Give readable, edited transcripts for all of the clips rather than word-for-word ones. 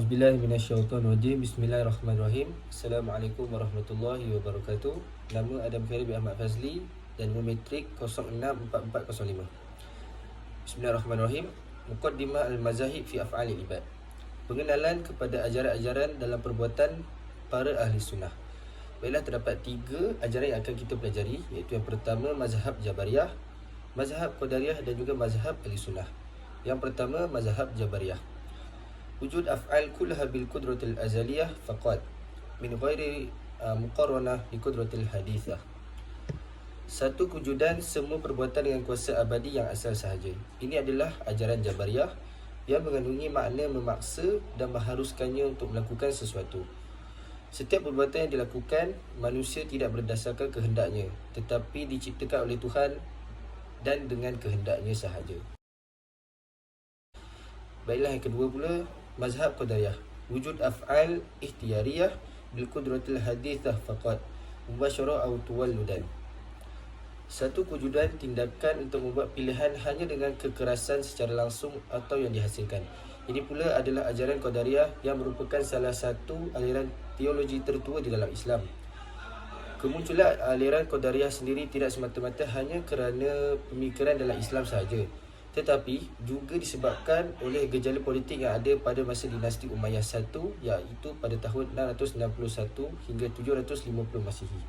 A'udzubillahi minasyaitonirrajim. Bismillahirrahmanirrahim. Assalamualaikum warahmatullahi wabarakatuh. Nama Adam Khairi bin Ahmad Fazli dan nombor metrik 064405. Bismillahirrahmanirrahim. Muqaddimah al-mazahib fi af'alil ibad. Pengenalan kepada ajaran-ajaran dalam perbuatan para ahli sunnah. Baiklah, terdapat 3 ajaran yang akan kita pelajari, iaitu yang pertama mazhab Jabariyah, mazhab Qadariyah dan juga mazhab ahli sunnah. Yang pertama mazhab Jabariyah. Wujud af'al kullaha bil qudratil azaliyah faqat min ghairi muqarranah bi qudratil hadithah. Satu kewujudan semua perbuatan dengan kuasa abadi yang asal sahaja. Ini adalah ajaran Jabariyah yang mengandungi makna memaksa dan mengharuskannya untuk melakukan sesuatu. Setiap perbuatan yang dilakukan, manusia tidak berdasarkan kehendaknya, tetapi diciptakan oleh Tuhan dan dengan kehendaknya sahaja. Baiklah, yang kedua pula mazhab Qadariyah. Wujud af'al ikhtiyariyah bil qudratil hadithah faqat mubasyarah atau tuwalludan. Satu kewujudan tindakan untuk membuat pilihan hanya dengan kekerasan secara langsung atau yang dihasilkan. Ini pula adalah ajaran Qadariyah yang merupakan salah satu aliran teologi tertua di dalam Islam. Kemunculan aliran Qadariyah sendiri tidak semata-mata hanya kerana pemikiran dalam Islam sahaja, tetapi juga disebabkan oleh gejala politik yang ada pada masa dinasti Umayyah I, iaitu pada tahun 691 hingga 750 Masihi.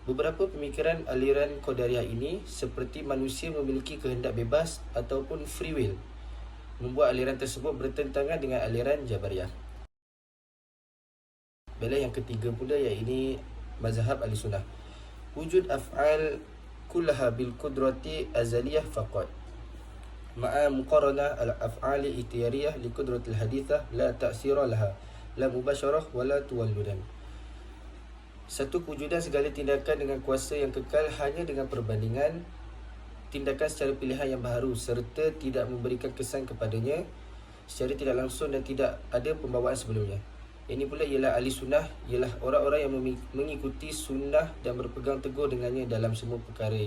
Beberapa pemikiran aliran Qadariyah ini, seperti manusia memiliki kehendak bebas ataupun free will, membuat aliran tersebut bertentangan dengan aliran Jabariyah. Baiklah, yang ketiga pula iaitu mazhab ahli sunnah. Wujud af'al kullaha bil qudrati azaliyah faqat ma'a muqarana al-af'ali ihtiyariyah li qudratil hadithah la ta'sira laha la mubasyarah wa la tuwalludan. Satu kewujudan segala tindakan dengan kuasa yang kekal hanya dengan perbandingan tindakan secara pilihan yang baharu serta tidak memberikan kesan kepadanya secara tidak langsung dan tidak ada pembawaan sebelumnya. Ini pula ialah ahli sunnah, ialah orang-orang yang mengikuti sunnah dan berpegang teguh dengannya dalam semua perkara,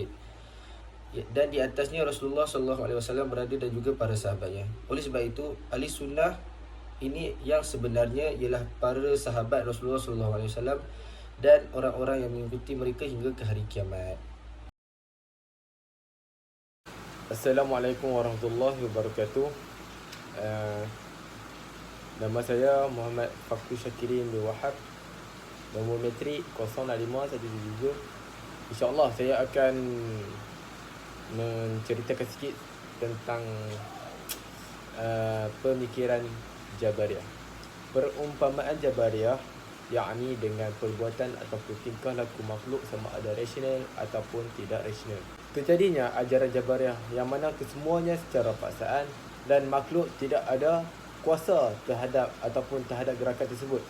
dan di atasnya Rasulullah SAW berada dan juga para sahabatnya. Oleh sebab itu, ahli sunnah ini yang sebenarnya ialah para sahabat Rasulullah SAW dan orang-orang yang mengikuti mereka hingga ke hari kiamat. Assalamualaikum warahmatullahi wabarakatuh. Nama saya Muhammad Faktu Syakirin bin Wahab. Nombor metrik 065177. InsyaAllah saya akan menceritakan sikit tentang pemikiran Jabariyah. Perumpamaan Jabariyah yakni dengan perbuatan ataupun tingkah laku makhluk sama ada rasional ataupun tidak rasional. Terjadinya ajaran Jabariyah yang mana kesemuanya secara paksaan dan makhluk tidak ada kuasa terhadap gerakan tersebut.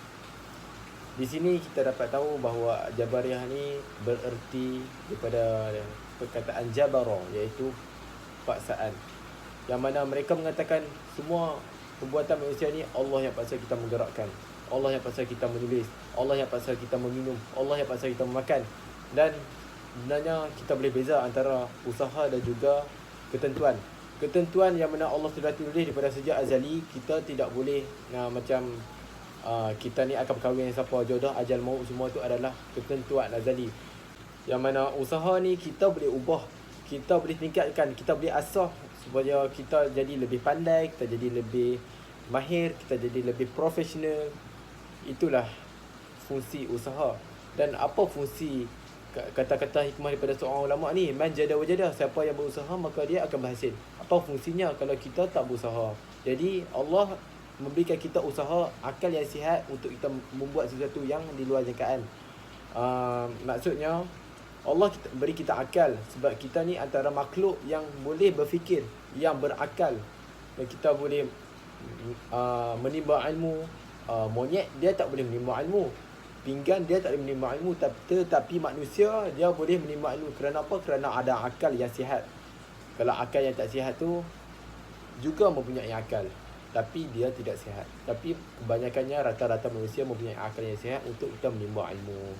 Di sini kita dapat tahu bahawa Jabariyah ni bererti daripada perkataan Jabara, iaitu paksaan, yang mana mereka mengatakan semua perbuatan manusia ni Allah yang paksa kita menggerakkan, Allah yang paksa kita menulis, Allah yang paksa kita meminum, Allah yang paksa kita memakan. Dan sebenarnya kita boleh beza antara usaha dan juga ketentuan. Ketentuan yang mana Allah sudah tulis daripada sejak azali. Kita tidak boleh kita ni akan berkahwin siapa, jodoh, ajal, maut, semua tu adalah ketentuan azali. Yang mana usaha ni kita boleh ubah, kita boleh tingkatkan, kita boleh asah supaya kita jadi lebih pandai, kita jadi lebih mahir, kita jadi lebih profesional. Itulah fungsi usaha. Dan apa fungsi kata-kata hikmah daripada seorang ulama ni? Man jada wajada, siapa yang berusaha maka dia akan berhasil. Apa fungsinya kalau kita tak berusaha? Jadi Allah memberikan kita usaha, akal yang sihat untuk kita membuat sesuatu yang di luar jangkaan. Maksudnya Allah beri kita akal sebab kita ni antara makhluk yang boleh berfikir, yang berakal, dan kita boleh menimba ilmu. Monyet dia tak boleh menimba ilmu, pinggan dia tak boleh menimba ilmu, tetapi manusia dia boleh menimba ilmu. Kerana apa? Kerana ada akal yang sihat. Kalau akal yang tak sihat tu juga mempunyai akal, tapi dia tidak sihat. Tapi kebanyakannya rata-rata manusia mempunyai akal yang sihat untuk kita menimba ilmu.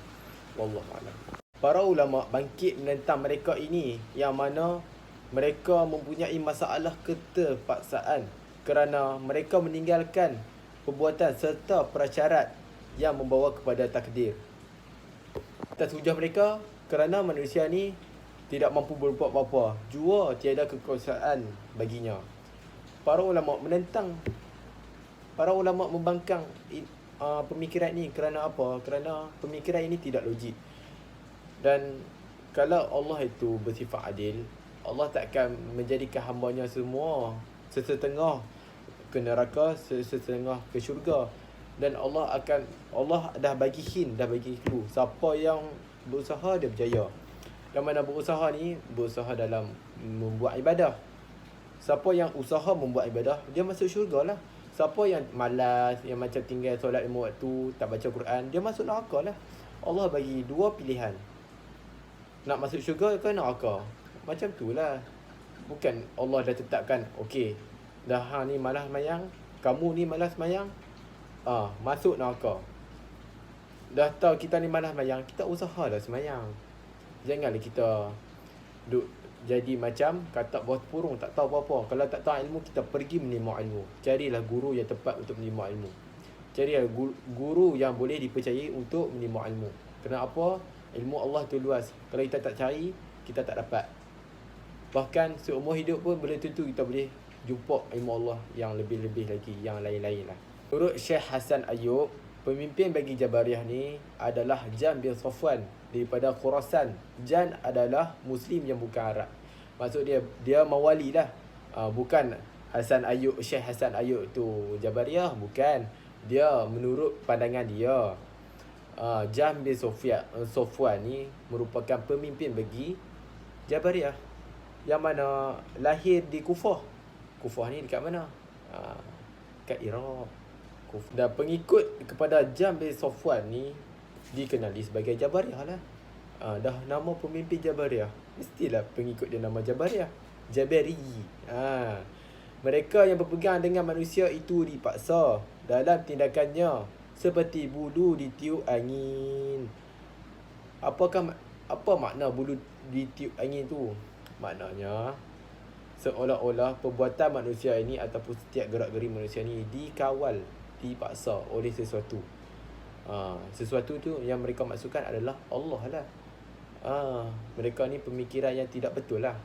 Wallahualam. Para ulama bangkit menentang mereka ini, yang mana mereka mempunyai masalah keterpaksaan kerana mereka meninggalkan perbuatan serta prasyarat yang membawa kepada takdir. Atas hujah mereka, kerana manusia ni tidak mampu berbuat apa-apa, jua tiada kekuasaan baginya. Para ulama menentang, para ulama membangkang pemikiran ni. Kerana apa? Kerana pemikiran ini tidak logik. Dan kalau Allah itu bersifat adil, Allah takkan menjadikan hambanya semua sesetengah ke neraka, sesetengah ke syurga. Dan Allah dah bagi hint, dah bagi clue. Siapa yang berusaha dia berjaya. Dan mana berusaha ni, berusaha dalam membuat ibadah. Siapa yang usaha membuat ibadah, dia masuk syurga lah. Siapa yang malas, yang macam tinggal solat 5 waktu, tak baca Quran, dia masuk neraka lah. Allah bagi dua pilihan, nak masuk syurga ke neraka. Macam tu lah. Bukan Allah dah tetapkan, okey, dah hang ni malas mayang, kamu ni malas mayang, masuk neraka. Dah tahu kita ni malas mayang, kita usaha dah semayang. Janganlah kita duk jadi macam katak bawah purung, tak tahu apa-apa. Kalau tak tahu ilmu, kita pergi menimba ilmu. Carilah guru yang tepat untuk menimba ilmu. Carilah guru yang boleh dipercayai untuk menimba ilmu. Kenapa? Ilmu Allah tu luas. Kalau kita tak cari, kita tak dapat. Bahkan seumur hidup pun belum tentu kita boleh jumpa ilmu Allah yang lebih-lebih lagi, yang lain-lain lah. Menurut Syekh Hasan Ayub, pemimpin bagi Jabariyah ni adalah Jan bin Safwan daripada Khurasan. Jan adalah Muslim yang bukan Arab. Maksud dia mawali lah. Bukan Hasan Ayub, Syekh Hasan Ayub tu Jabariyah, bukan. Dia menurut pandangan dia. Jan bin Safwan ni merupakan pemimpin bagi Jabariyah, yang mana lahir di Kufah. Kufah ni dekat mana? Kat Iraq. Dan pengikut kepada Jan bin Safwan ni dikenali sebagai Jabariyah lah. Dah nama pemimpin Jabariyah, mestilah pengikut dia nama Jabariyah, Jabari. Mereka yang berpegang dengan manusia itu dipaksa dalam tindakannya seperti bulu ditiup angin. Apa makna bulu ditiup angin tu? Maknanya seolah-olah perbuatan manusia ini ataupun setiap gerak-geri manusia ni dikawal, dipaksa oleh sesuatu. Sesuatu tu yang mereka maksudkan adalah Allah lah. Mereka ni pemikiran yang tidak betul lah.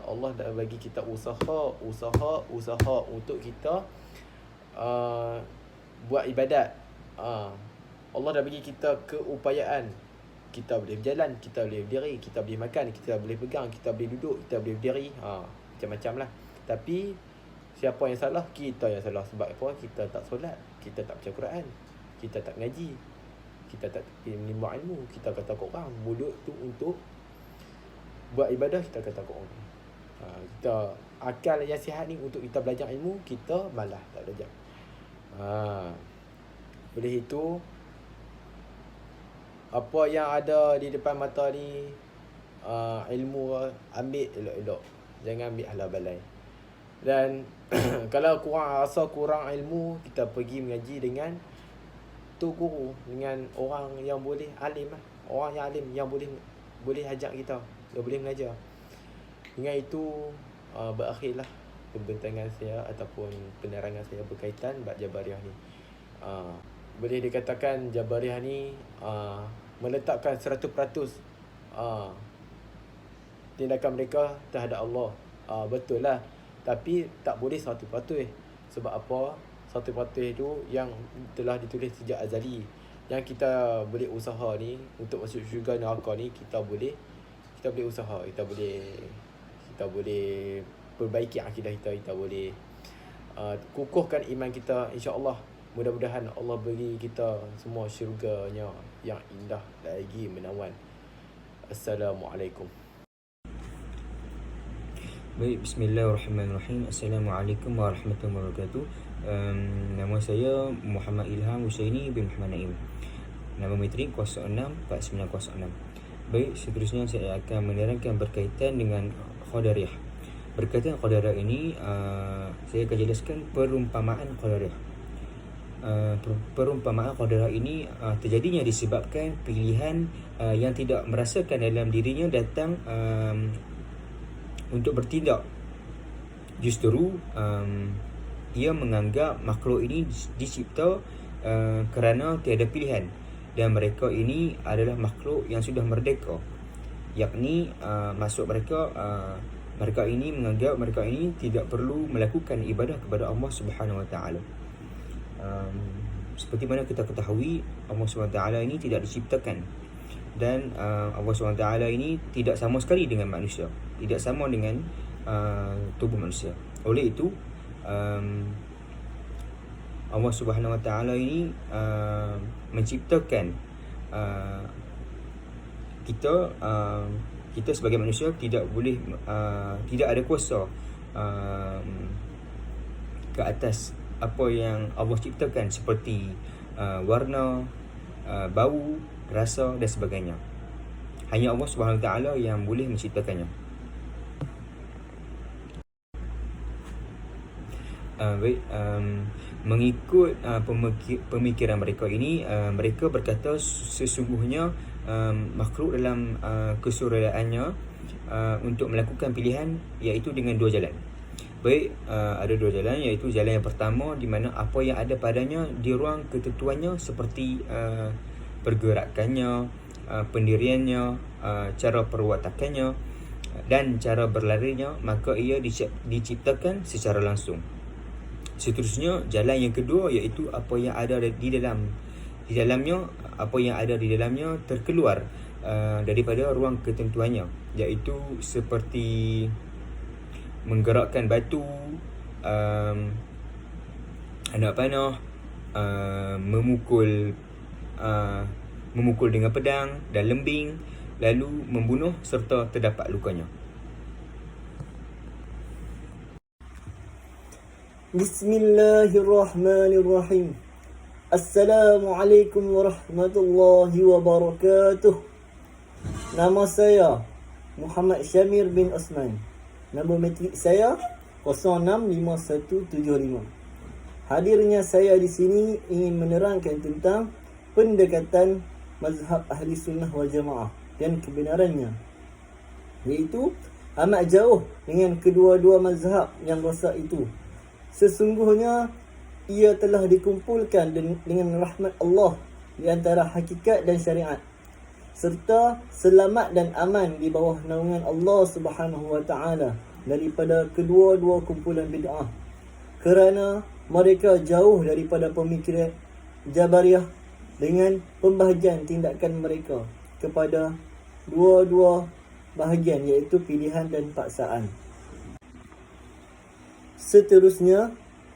Allah dah bagi kita usaha untuk kita buat ibadat. Allah dah bagi kita keupayaan. Kita boleh berjalan, kita boleh berdiri, kita boleh makan, kita boleh pegang, kita boleh duduk, kita boleh berdiri, macam-macam lah. Tapi siapa yang salah? Kita yang salah. Sebab apa? Kita tak solat, kita tak baca Quran, kita tak ngaji, kita tak menimba ilmu. Kita kata kat orang, mulut tu untuk buat ibadah, kita kata kat orang. Kita akal yang sihat ni untuk kita belajar ilmu, kita malas tak belajar. Oleh itu, apa yang ada di depan mata ni, ilmu ambil elok-elok, jangan ambil halah balai. Dan kalau rasa kurang ilmu, kita pergi mengaji dengan tu guru, dengan orang yang boleh alim lah. Orang yang alim yang boleh ajak kita, dia boleh mengajar. Dengan itu berakhirlah pembentangan saya ataupun penerangan saya berkaitan bab Jabariyah ni. Boleh dikatakan Jabariyah ni meletakkan 100% tindakan mereka terhadap Allah. Betul lah, tapi tak boleh 100%. Sebab apa? 100% itu yang telah ditulis sejak azali. Yang kita boleh usaha ni untuk masuk syurga neraka ni, kita boleh usaha, kita boleh perbaiki akidah kita, kita boleh kukuhkan iman kita, insya-Allah. Mudah-mudahan Allah beri kita semua syurganya yang indah lagi menawan. Assalamualaikum. Baik, bismillahirrahmanirrahim. Assalamualaikum warahmatullahi wabarakatuh. Nama saya Muhammad Ilham Husaini bin Muhammad Naim. Nama matrik 064906. Baik, seterusnya saya akan menerangkan berkaitan dengan Qadariyah. Berkaitan Qadariyah ini, saya akan jelaskan perumpamaan Qadariyah. Perumpamaan Qadariyah ini terjadinya disebabkan pilihan yang tidak merasakan dalam dirinya datang untuk bertindak. Justru ia menganggap makhluk ini dicipta kerana tiada pilihan, dan mereka ini adalah makhluk yang sudah merdeka, yakni maksud mereka ini menganggap mereka ini tidak perlu melakukan ibadah kepada Allah Subhanahu Wa Taala. Seperti mana kita ketahui, Allah Subhanahu Wa Taala ini tidak diciptakan, dan Allah Subhanahu Wa Taala ini tidak sama sekali dengan manusia, tidak sama dengan tubuh manusia. Oleh itu Allah Subhanahu Wa Taala ini menciptakan kita sebagai manusia tidak boleh tidak ada kuasa ke atas apa yang Allah ciptakan, seperti warna, bau, rasa dan sebagainya. Hanya Allah Subhanahu Wa Taala yang boleh menciptakannya. Mengikut pemikiran mereka ini, mereka berkata sesungguhnya makhluk dalam kesuredaannya untuk melakukan pilihan, iaitu dengan dua jalan. Ada dua jalan, iaitu jalan yang pertama di mana apa yang ada padanya di ruang ketentuannya, seperti pergerakannya, pendiriannya, cara perwatakannya dan cara berlarinya, maka ia diciptakan secara langsung. Seterusnya, jalan yang kedua, iaitu apa yang ada di dalamnya, apa yang ada di dalamnya terkeluar daripada ruang ketentuannya, iaitu seperti menggerakkan batu, anak panah, memukul dengan pedang dan lembing, lalu membunuh serta terdapat lukanya. Bismillahirrahmanirrahim. Assalamualaikum warahmatullahi wabarakatuh. Nama saya Muhammad Syamir bin Osman. Nombor matrik saya 065175. Hadirnya saya di sini ingin menerangkan tentang pendekatan mazhab Ahli Sunnah wal Jamaah dan kebenarannya, iaitu amat jauh dengan kedua-dua mazhab yang rosak itu. Sesungguhnya ia telah dikumpulkan dengan rahmat Allah di antara hakikat dan syariat, serta selamat dan aman di bawah naungan Allah Subhanahu Wa Taala daripada kedua-dua kumpulan bid'ah, kerana mereka jauh daripada pemikiran Jabariyah dengan pembahagian tindakan mereka kepada dua-dua bahagian, iaitu pilihan dan paksaan. Seterusnya,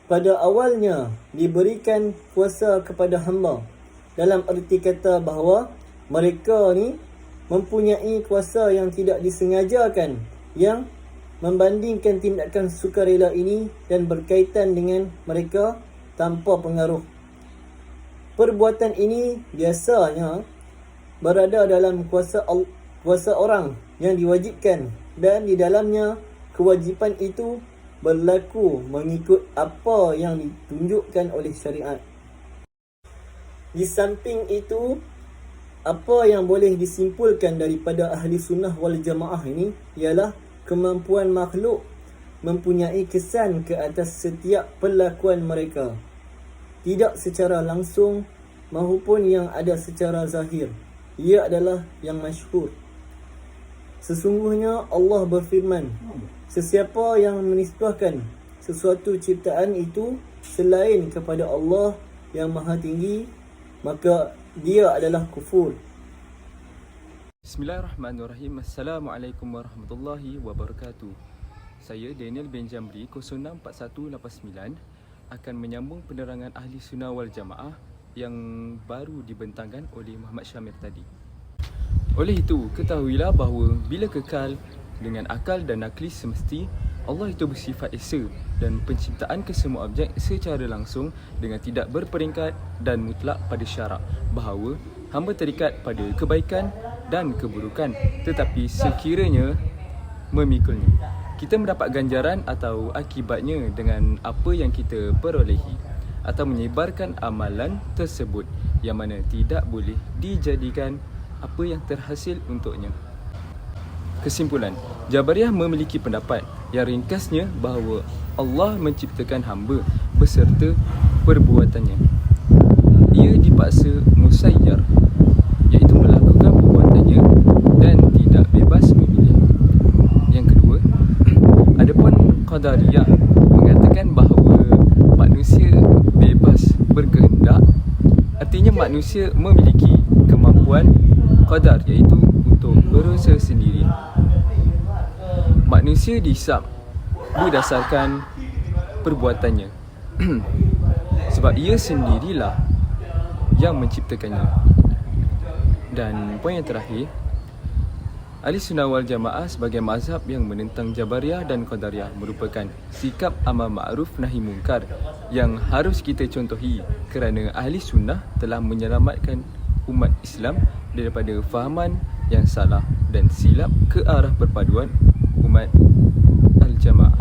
pada awalnya diberikan kuasa kepada hamba, dalam erti kata bahawa mereka ni mempunyai kuasa yang tidak disengajakan, yang membandingkan tindakan sukarela ini dan berkaitan dengan mereka tanpa pengaruh. Perbuatan ini biasanya berada dalam kuasa orang yang diwajibkan, dan di dalamnya kewajipan itu berlaku mengikut apa yang ditunjukkan oleh syariat. Di samping itu, apa yang boleh disimpulkan daripada Ahli Sunnah wal Jamaah ini ialah kemampuan makhluk mempunyai kesan ke atas setiap perlakuan mereka, tidak secara langsung maupun yang ada secara zahir. Ia adalah yang masyhur. Sesungguhnya Allah berfirman, sesiapa yang menisbahkan sesuatu ciptaan itu selain kepada Allah yang Maha Tinggi, maka dia adalah kufur. Bismillahirrahmanirrahim. Assalamualaikum warahmatullahi wabarakatuh. Saya Daniel bin Jamri 064189 akan menyambung penerangan Ahli Sunnah wal Jamaah yang baru dibentangkan oleh Muhammad Syamir tadi. Oleh itu, ketahuilah bahawa bila kekal dengan akal dan nakli semesti, Allah itu bersifat esa dan penciptaan kesemua objek secara langsung dengan tidak berperingkat dan mutlak pada syarak, bahawa hamba terikat pada kebaikan dan keburukan, tetapi sekiranya memikulnya, kita mendapat ganjaran atau akibatnya dengan apa yang kita perolehi, atau menyebarkan amalan tersebut yang mana tidak boleh dijadikan apa yang terhasil untuknya. Kesimpulan, Jabariyah memiliki pendapat Yang ringkasnya bahawa Allah menciptakan hamba beserta perbuatannya. Ia dipaksa musayyar, iaitu melakukan perbuatannya dan tidak bebas memilih. Yang kedua, adapun Qadariyah mengatakan bahawa manusia bebas berkehendak, artinya manusia memiliki kemampuan qadar, iaitu untuk berusaha sendiri. Manusia dihisap berdasarkan perbuatannya sebab ia sendirilah yang menciptakannya. Dan poin yang terakhir, Ahli Sunnah wal Jamaah sebagai mazhab yang menentang Jabariyah dan Qadariyah merupakan sikap amar ma'ruf nahi mungkar yang harus kita contohi, kerana Ahli Sunnah telah menyelamatkan umat Islam daripada fahaman yang salah dan silap ke arah perpaduan umat Al-Jamaah.